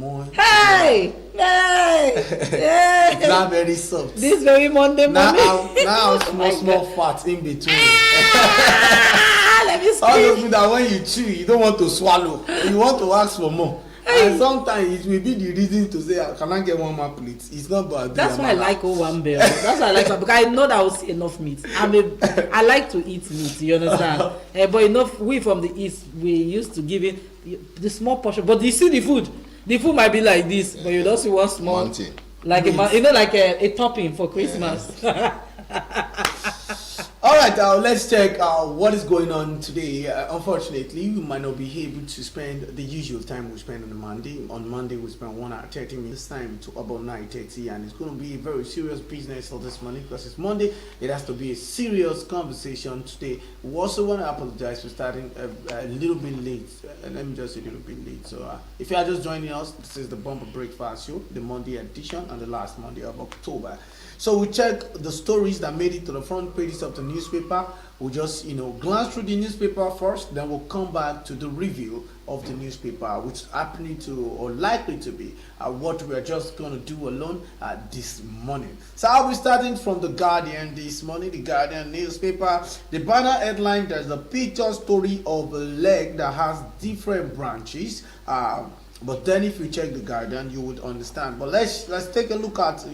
morning. Hey! Now very soft. This very Monday morning. Now small fat in between. Let me All scream. those people that when you chew, you don't want to swallow. You want to ask for more. And sometimes it will be the reason to say, can I get one more plate? It's not bad. That's why I like Owambe. That's why I like her, because I know that I will see enough meat. I like to eat meat, you understand? But enough, we from the east, we used to give it the small portion. But you see the food. The food might be like this, but you don't see one small, Mountain. like like a topping for Christmas. All right, let's check what is going on today. Unfortunately, we might not be able to spend the usual time we spend on a Monday. On Monday, we spend 1 hour 30 minutes time to about 9:30, and it's going to be a very serious business for this morning because it's Monday. It has to be a serious conversation today. We also want to apologize for starting a little bit late. Let me just say a little bit late. So, if you are just joining us, this is the Bumper Breakfast Show, the Monday edition, and the last Monday of October. So we check the stories that made it to the front pages of the newspaper. We'll just, glance through the newspaper first, then we'll come back to the review of the newspaper, which is happening to or likely to be what we are just going to do alone this morning. So I'll be starting from The Guardian this morning, The Guardian newspaper. The banner headline, there's a picture story of a leg that has different branches. But then if you check The Guardian, you would understand. But let's take a look at,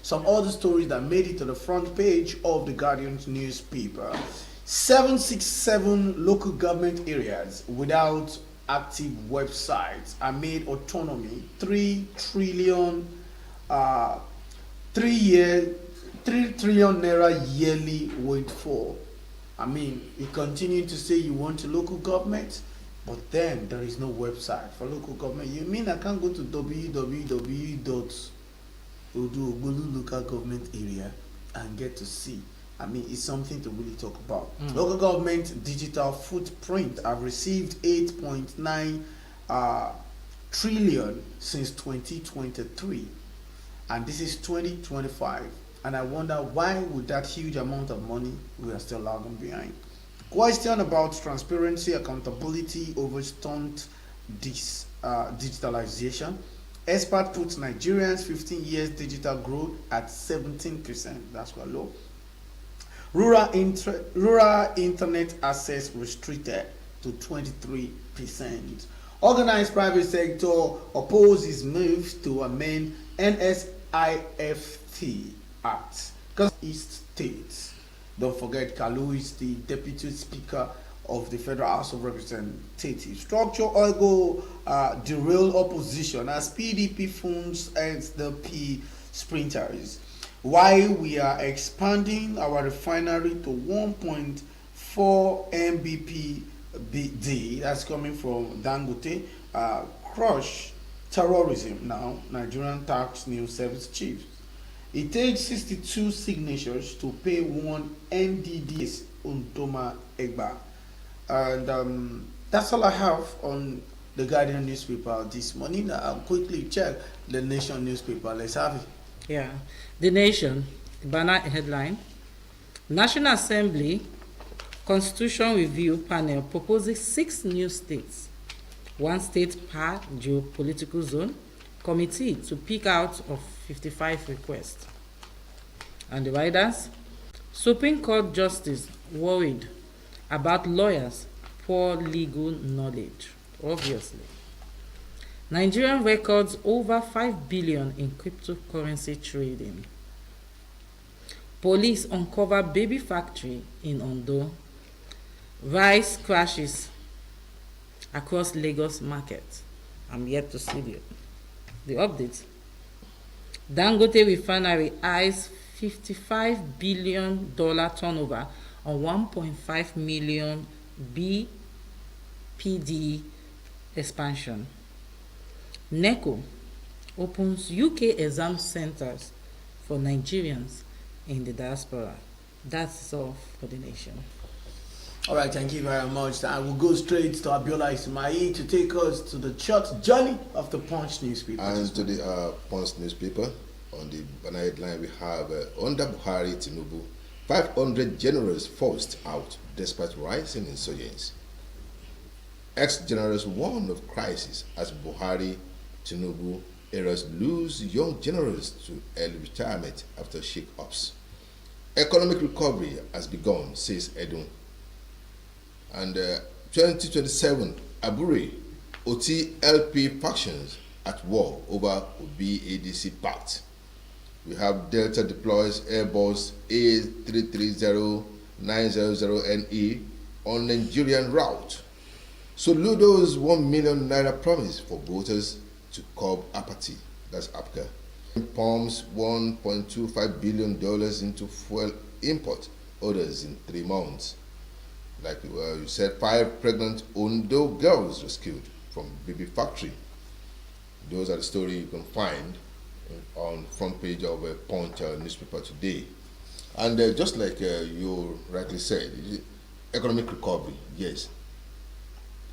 some other stories that made it to the front page of The Guardian's newspaper. 767 local government areas without active websites are made autonomy. 3 trillion naira yearly windfall. I mean, you continue to say you want a local government, but then there is no website for local government. You mean I can't go to www.oduogbolu local government area and get to see? I mean, it's something to really talk about. Local government digital footprint have received 8.9 trillion since 2023, and this is 2025. And I wonder why with that huge amount of money we are still lagging behind. Question about transparency, accountability over stunt digitalization. Expert puts Nigerians 15 years digital growth at 17%. That's quite low. Rural internet access restricted to 23%. Organized private sector opposes moves to amend NSIFT Act. Because East States. Don't forget, Kalu is the Deputy Speaker of the Federal House of Representatives. Structure oil derail opposition as PDP funds SDP sprinters. Why we are expanding our refinery to 1.4 Mbpd, that's coming from Dangote. Crush terrorism now, Nigerian Tax News Service Chief. It takes 62 signatures to pay one NDDS Untoma Egba. And that's all I have on the Guardian newspaper this morning. I'll quickly check the Nation newspaper. Let's have it. Yeah. The Nation, the banner headline. National Assembly Constitution Review Panel proposes 6 new states. 1 state per geopolitical zone. Committee to pick out of 55 requests. And the riders, Supreme Court Justice worried about lawyers' poor legal knowledge, obviously. Nigerian records over 5 billion in cryptocurrency trading. Police uncover baby factory in Ondo. Rice crashes across Lagos market. I'm yet to see the update. Dangote refinery eyes $55 billion turnover on 1.5 million BPD expansion. NECO opens UK exam centers for Nigerians in the diaspora. That's all for the Nation. All right, thank you very much. I will go straight to Abiola Ismail to take us to the short journey of the Punch newspaper. And to the Punch newspaper, on the banner headline we have under Buhari Tinubu, 500 generals forced out despite rising insurgents. Ex-generals warn of crisis as Buhari Tinubu eras lose young generals to early retirement after shake-ups. Economic recovery has begun, says Edun. And 2027, Abure, OT-LP factions at war over Obi-ADC pact. We have Delta deploys Airbus A330-900NE on Nigerian route. Soludo's 1 million naira promise for voters to curb apathy. That's APGA. Pumps $1.25 billion into fuel import orders in 3 months. Like you said, 5 pregnant Ondo girls rescued from baby factory. Those are the stories you can find on front page of a Punch newspaper today. And just like you rightly said, economic recovery, yes.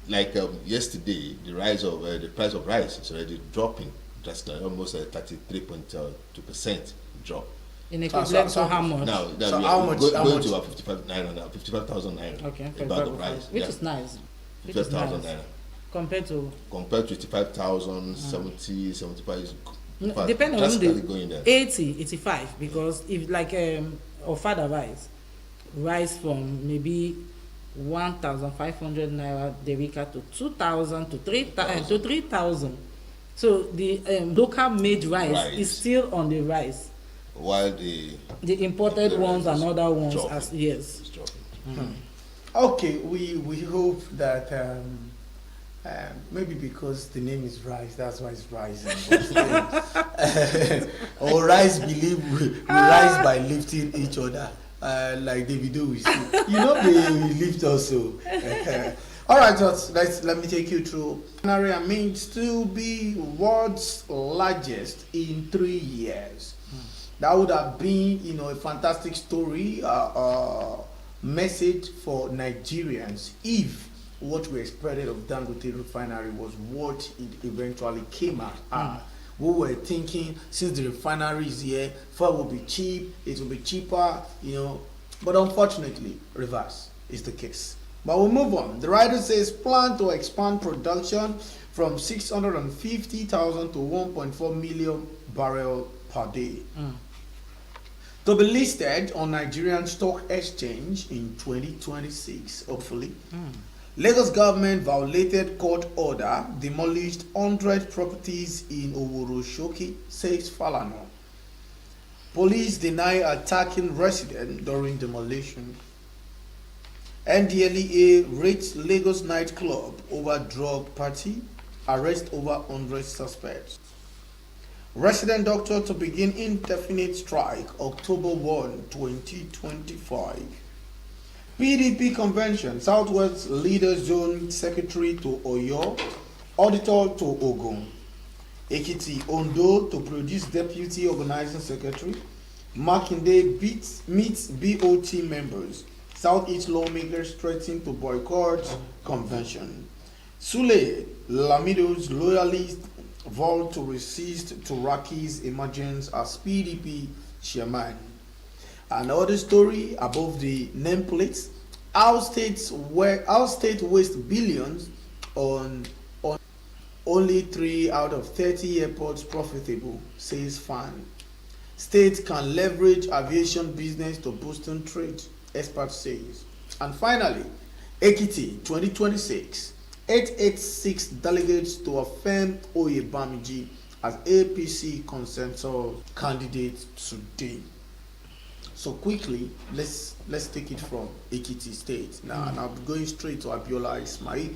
Like yesterday, the price of rice is already dropping drastically, almost a 33.2% drop. In equivalent to how much? Now, So we how are much? going to about 55 naira now, 55,000 naira. Okay, a bag of rice, which is nice. 55,000 naira. Compared to 85,000, 70, 75. depending on drastically going there. 80, 85, because if like or father rice from maybe 1,500 naira derika to 2,000 to 3,000. So the local made rice is still on the rise, while the imported ones and other ones dropping. as yes. Okay, we hope that maybe because the name is rice, that's why it's rising. Or rice believe we rise by lifting each other, like Davido we see. They lift also. All right, let me take you through. Nigeria means to be world's largest in 3 years. That would have been, a fantastic story, message for Nigerians if what we expected of Dangote refinery was what it eventually came out. We were thinking, since the refinery is here, fuel will be cheap, it will be cheaper, But unfortunately, reverse is the case. But we'll move on. The writer says plan to expand production from 650,000 to 1.4 million barrels per day. To be listed on Nigerian Stock Exchange in 2026, hopefully. Lagos government violated court order, demolished 100 properties in Oworoshoki, says Falana. Police deny attacking resident during demolition. NDLEA raids Lagos nightclub over drug party, arrest over 100 suspects. Resident doctor to begin indefinite strike October 1, 2025. PDP convention, Southwest Leader Zone Secretary to Oyo, Auditor to Ogun. Ekiti Ondo to produce Deputy Organizing Secretary. Makinde meets BOT members. Southeast lawmakers threaten to boycott convention. Sule Lamido's loyalists vow to resist Turaki's emergence as PDP chairman. Another story above the nameplates: our state waste billions on only 3 out of 30 airports profitable, says Fan. State can leverage aviation business to boost trade, expert says. And finally, Ekiti 2026, 886 delegates to affirm Oyebamiji as APC consensus candidate today. So quickly, let's take it from Ekiti State now, and I'll be going straight to Abiola Ismail.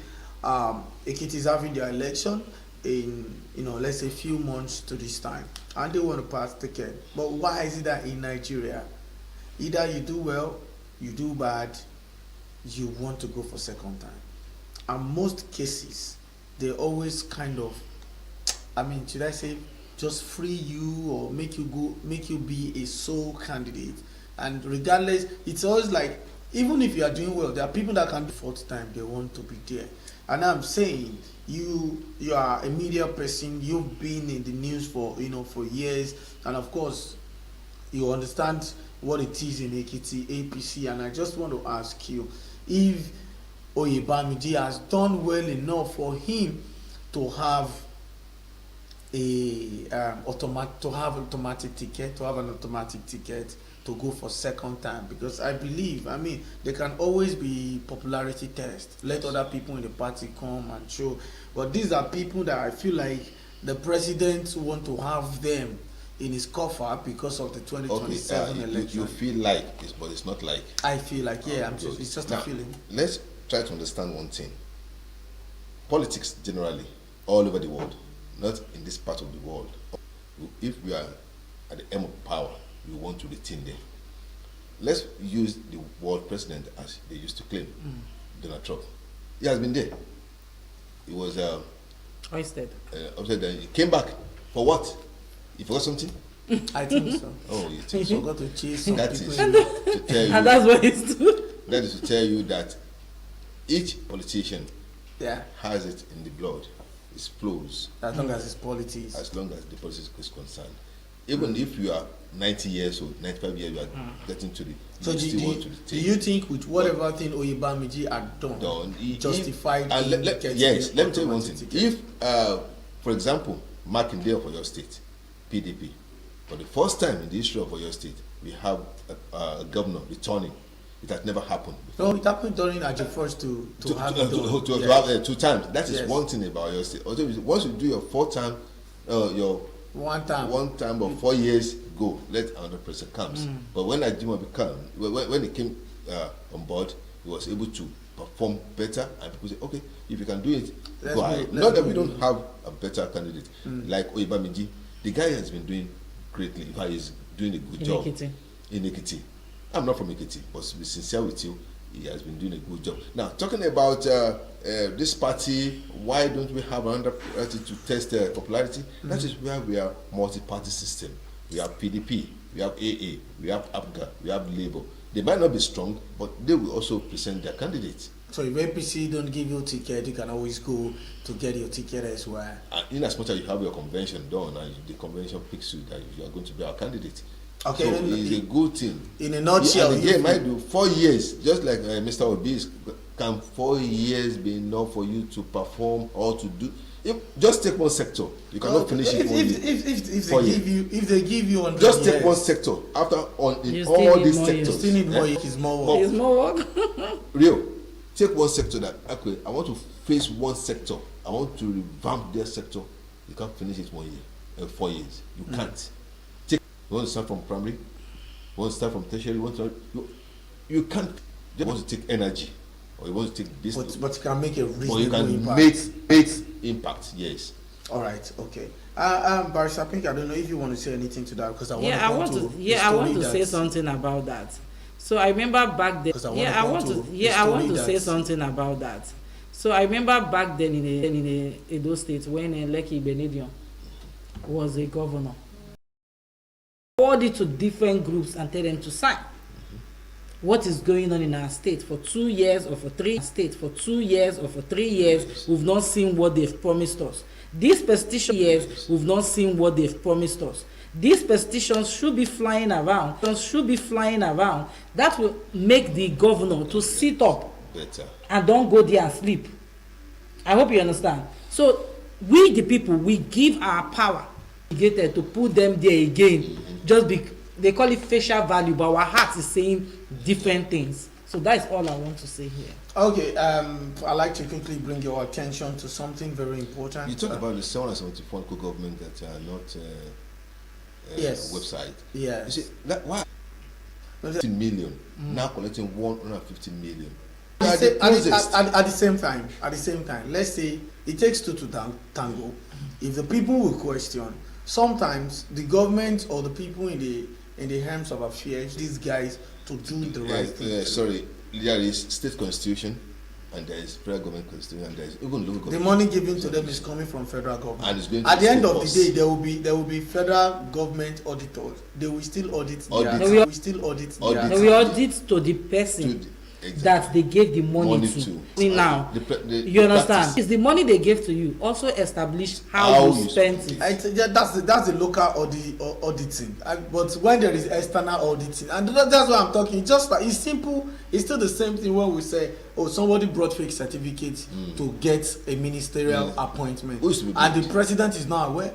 Ekiti is having their election in let's say a few months to this time, and they want to pass ticket. But why is it that in Nigeria, either you do well, you do bad, you want to go for second time? And most cases, they always kind of, should I say, just free you or make you be a sole candidate. And regardless, it's always like, even if you are doing well, there are people that can do fourth time, they want to be there. And I'm saying, you are a media person, you've been in the news for years, and of course, you understand what it is in Ekiti, APC, and I just want to ask you, if Oyebamiji has done well enough for him to have to have automatic ticket, to have an automatic ticket to go for second time, because I believe, I mean, there can always be popularity test. Let other people in the party come and show, but these are people that I feel like the president want to have them in his coffer because of the 2027 election. You feel like, but it's not like. I feel like, yeah, it's just now, a feeling. Let's try to understand one thing. Politics generally, all over the world, not in this part of the world. If we are at the end of power, we want to retain them. Let's use the world president as they used to claim, Donald Trump. He has been there. He was Hoisted. He came back for what? You forgot something? I think so. Oh, you think So so? got to chase some That people. is to tell you. And that's what it's doing. That is to tell you that each politician Yeah, has it in the blood. It flows as long as it's politics. as long as the politics is concerned. Even if you are 90 years old, 95 years, you are getting to the. So you do, still do, want to do you think with whatever thing Oyebamiji had done, justified? And yes, let me tell you one thing. ticket? If, for example, Markindale for your state, PDP, for the first time in the history of your state, we have a governor returning. It has never happened before. No, it happened during Ajay first to have it done. To Yes. have 2 times. That is Yes. one thing about your state. Also, once you do your 4th time, your One time. 1 time or 4 years, go. Let another person comes. But when Ajimobi came, when he came on board, he was able to perform better, and people say, okay, if you can do it, Let's go go- ahead. let's Not that go. we don't have a better candidate like Oyebamiji. The guy has been doing greatly. In fact, he's doing a good In job Ekiti. in Ekiti. I'm not from Ekiti, but to be sincere with you, he has been doing a good job. Now, talking about this party, why don't we have another party to test popularity? That is where we are multi-party system. We have PDP, we have AA, we have APGA, we have Labour. They might not be strong, but they will also present their candidates. So if APC don't give you a ticket, you can always go to get your ticket elsewhere. And in as much as you have your convention done, and the convention picks you that you are going to be our candidate. Okay, So then it's a good thing. in a nutshell, And again, might do 4 years, just like Mr. Obi, can 4 years be enough for you to perform or to do? Just take one sector. You cannot finish it only. If they give you 100 Just take years, one sector. After in You still all need these more years. sectors, you still need more. eh, It's more work. It's more work. real. Take one sector that okay, I want to face one sector. I want to revamp their sector. You can't finish it 1 year, 4 years. You can't. You want to start from primary. You want to start from tertiary. You can't. You want to take energy, or you want to take business, But you can make a or you reasonable can impact. make impact. Yes. All right, okay. Barrister Pink, I don't know if you want to say anything to that, because I want Yeah, to I come want to to. the Yeah, I want story to say that- something about that. So I remember back then. 'Cause I wanna Yeah, I come want to to. the Yeah, I want story to say that- something about that. So I remember back then in Edo State when Lekki Benedion was a governor. Forward it to different groups and tell them to sign. What is going on in our state for 2 years or for 3 states for 2 years or for 3 years? We've not seen what they've promised us. These petition years, we've not seen what they've promised us. These petitions should be flying around. That will make the governor to sit up Better. and don't go there and sleep. I hope you understand. So we the people, we give our power to put them there again. Just they call it facial value, but our heart is saying different things. So that is all I want to say here. Okay, I'd like to quickly bring your attention to something very important. You talk about the 774 local government that are not Yes. website. Yes. You see, that, why? 50 million, now collecting 150 million. They At are the the closest. at the same time, let's say it takes two to tango. If the people will question, sometimes the government or the people in the hands of affairs, these guys to do the right thing. Sorry, there is state constitution, and there is federal government constitution, and there is even local government. The money given to them is coming from federal government. And it's going to At the end of the state day, there will be federal government auditors. They will still audit. Audit. They will still audit. Audit. And we audit to the person To the- exactly. that they gave the money, Money to. to. Now, The you understand? practice. It's the money they gave to you also established how How you you spent spent it. Yeah, that's the local auditing. But when there is external auditing, and that's what I'm talking. Just like it's simple. It's still the same thing when we say, oh, somebody brought fake certificates to get a ministerial appointment, Who used to be and the blamed? president is not aware.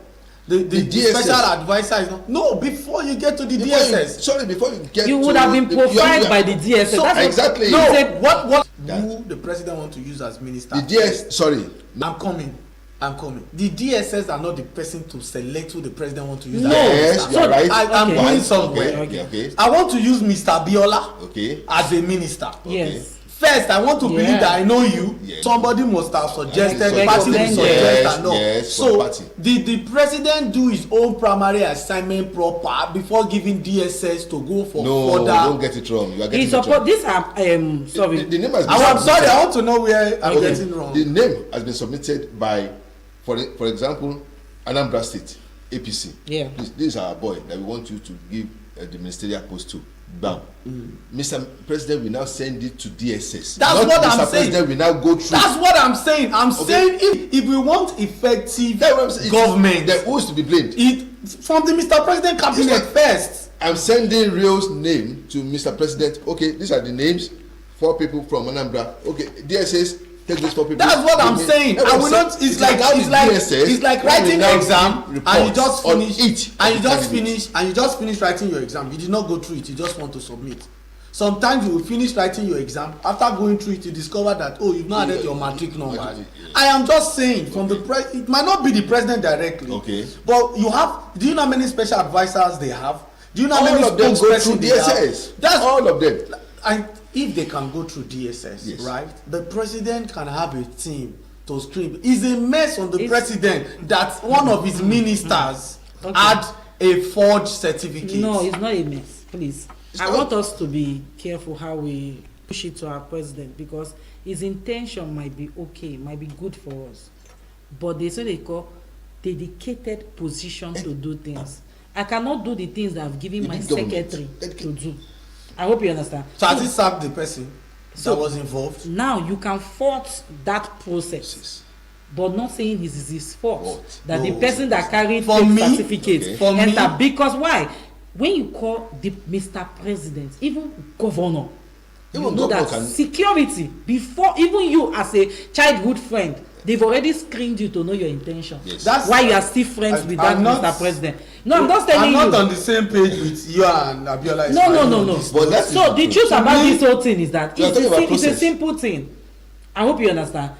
The DSS. special advisor is not. No, before you get to the DSS. Before you get You would have been profiled by the DSS. So, That's exactly. No, Said, what who the president want to use as minister? The DS. Sorry. I'm coming. The DSS are not the person to select who the president want to use. No. Yes, you're right. I'm Okay. going somewhere. Okay. I want to use Mr. Biola Okay. as a minister. yes. First, I want to believe that I know you. Yeah. Somebody must have suggested, Yes, party will yes, suggest and all. yes, for So the party. the president do his own primary assignment proper before giving DSS to go for No, further. don't get it wrong. You are getting He it wrong. support these are sorry. The name has been I'm sorry, submitted. I want to know where I'm Okay. getting wrong. The name has been submitted by, for example, Anambra State, APC. Yeah. This is our boy that we want you to give the ministerial post to. Bam. Mr. President will now send it to DSS. That's Not what Mr. I'm saying. President will now go through. That's what I'm saying. I'm saying if we want effective That's what I'm saying. government, Then who is to be blamed? it from the Mr. President cabinet It's not- first. I'm sending Real's name to Mr. President. Okay, these are the names. 4 people from Anambra. Okay, DSS, take these 4 people. That's what I'm saying. That's I what will I'm not. saying. It's like DSS, it's like we will writing now exam give and you just reports on finish each and you of the just candidates. finish writing your exam. You did not go through it. You just want to submit. Sometimes you will finish writing your exam. After going through it, you discover that you've not added your matric number. Yeah. I am just saying from the it might not be the president directly. Okay. But you have. Do you know how many special advisors they have? Do you know how All many of them go spokespersons through they have? DSS. That's all of them. And if they can go through DSS, Yes. right, the president can have a team to screen. It's a mess on the president that one of his ministers had a forged certificate. No, it's not a mess. Please. It's I not. want us to be careful how we push it to our president because his intention might be okay, might be good for us. But there's what they call dedicated position to do things. I cannot do the things that I've given The my big government. secretary to do. I hope you understand. So has he sacked the person So- that was involved? Now you can fault that process, but not saying this is his fault. What? That the No. person that carried For fake me- certificate Okay. For me- enter because why? When you call the Mr. President, even governor, you Even know governor that can- security before even you as a childhood friend, they've already screened you to know your intention. Yes. That's Why you are still friends with that I'm not- Mr. President? No, I'm just telling I'm you. not on the same page with you and Abiola. No. But that's So the truth about this whole thing is that We are it's talking about it's a process. simple thing. I hope you understand.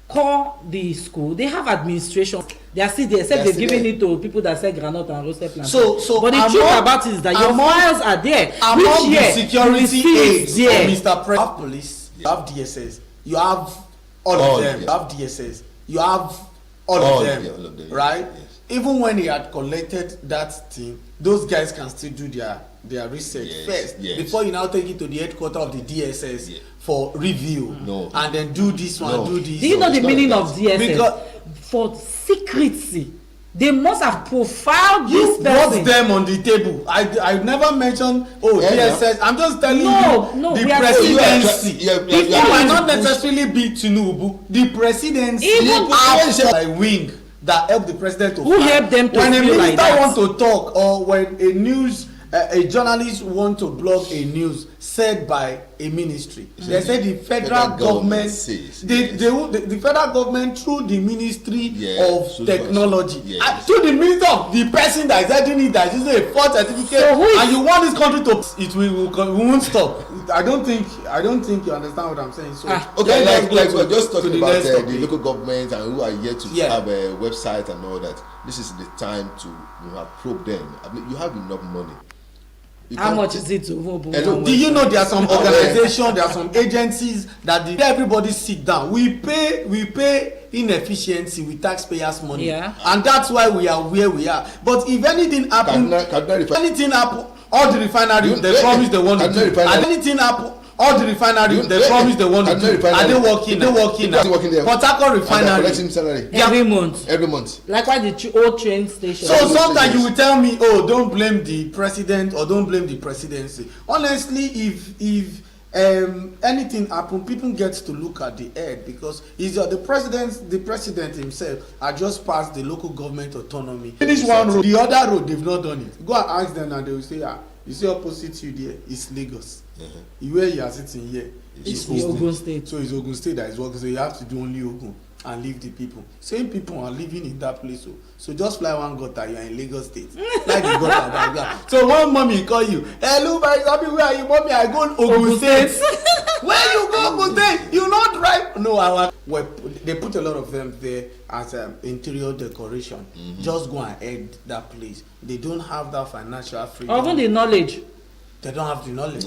Call the school. They have administration. They are still there, except They are they've still given there. it to people that sell groundnut and roasted plantain. So but the truth about it is that your files are there. Among Which the year? security You see it aides there. of Mr. President, you have police, you have DSS, you have all All, of them. yeah. You have DSS, you have all All, of them, yeah, all of them, right? yes. Even when he had collected that thing, those guys can still do their research Yes, first yes. before you now take it to the headquarters of the DSS Yeah. for review. No. And then do this one, No. do this. Do you know it's the not meaning like of that. DSS? Because- For secrecy, they must have profiled You this brought person. them on the table. I never mentioned Yeah, DSS. I'm just telling No, you no, the we are presidency. you are It trying might to not push- necessarily be Tinubu. The presidency Even has a wing that help the president to Who fight. helped them to when a feel like minister that? want to talk or when a journalist want to blog a news said by a ministry, they say the federal government says, the federal government through the ministry Yes, of so technology yes. through the minister of the person that is heading it that is using a false certificate So who is- and you want this country to we won't stop. I don't think you understand what I'm saying. So Okay, let's like go we're to- just to talking the about next the topic. local government and who are yet to Yeah. have a website and all that. This is the time to probe them. I mean, you have enough money. You How can't much take- is it to open Hello, one Do you website? know there are some organizations, there are some agencies that everybody sit down. We pay inefficiency with taxpayers' money, Yeah. and that's why we are where we are. But if anything happen, Kaduna if anything happen, all the refineries You- they promise they want to Kaduna do. refinery- And anything happen, all the refineries You- they promise they want to Kaduna do. Are refinery- they working? Are they working People are working now? there. Port Harcourt And they're refinery. collecting salary Every month. every month. Likewise, the old train station. So sometimes you will tell me, oh, don't blame the president or don't blame the presidency. Honestly, if anything happen, people get to look at the head because the president himself had just passed the local government autonomy. Finish one road, the other road they've not done it. Go and ask them and they will say, you see opposite you there is Lagos. Where you are sitting here It's the Ogun State. So it's Ogun State that is working. So you have to do only Ogun. and leave the people. Same people are living in that place. So just fly one gutter, you are in Lagos State. Like the gutter background. So one mommy call you, hello my mommy, where are you? Mommy, I go Ogun State. Where you go Ogun State? You not drive? No, they put a lot of them there as interior decoration. Just go and add that place. They don't have that financial freedom. Even the knowledge. They don't have the knowledge.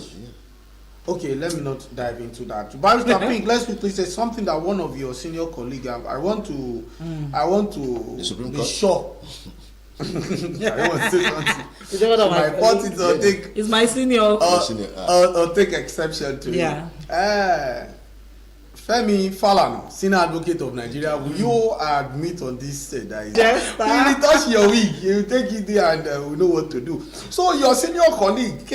Okay, let me not dive into that. Barrister Pink, let's quickly say something that one of your senior colleagues. I want to be sure. I want to say something. So my point is take. It's my senior. Or take exception to it. Femi Falana, senior advocate of Nigeria, will you admit on this that you touch your wig, you take it there and we know what to do. So your senior colleague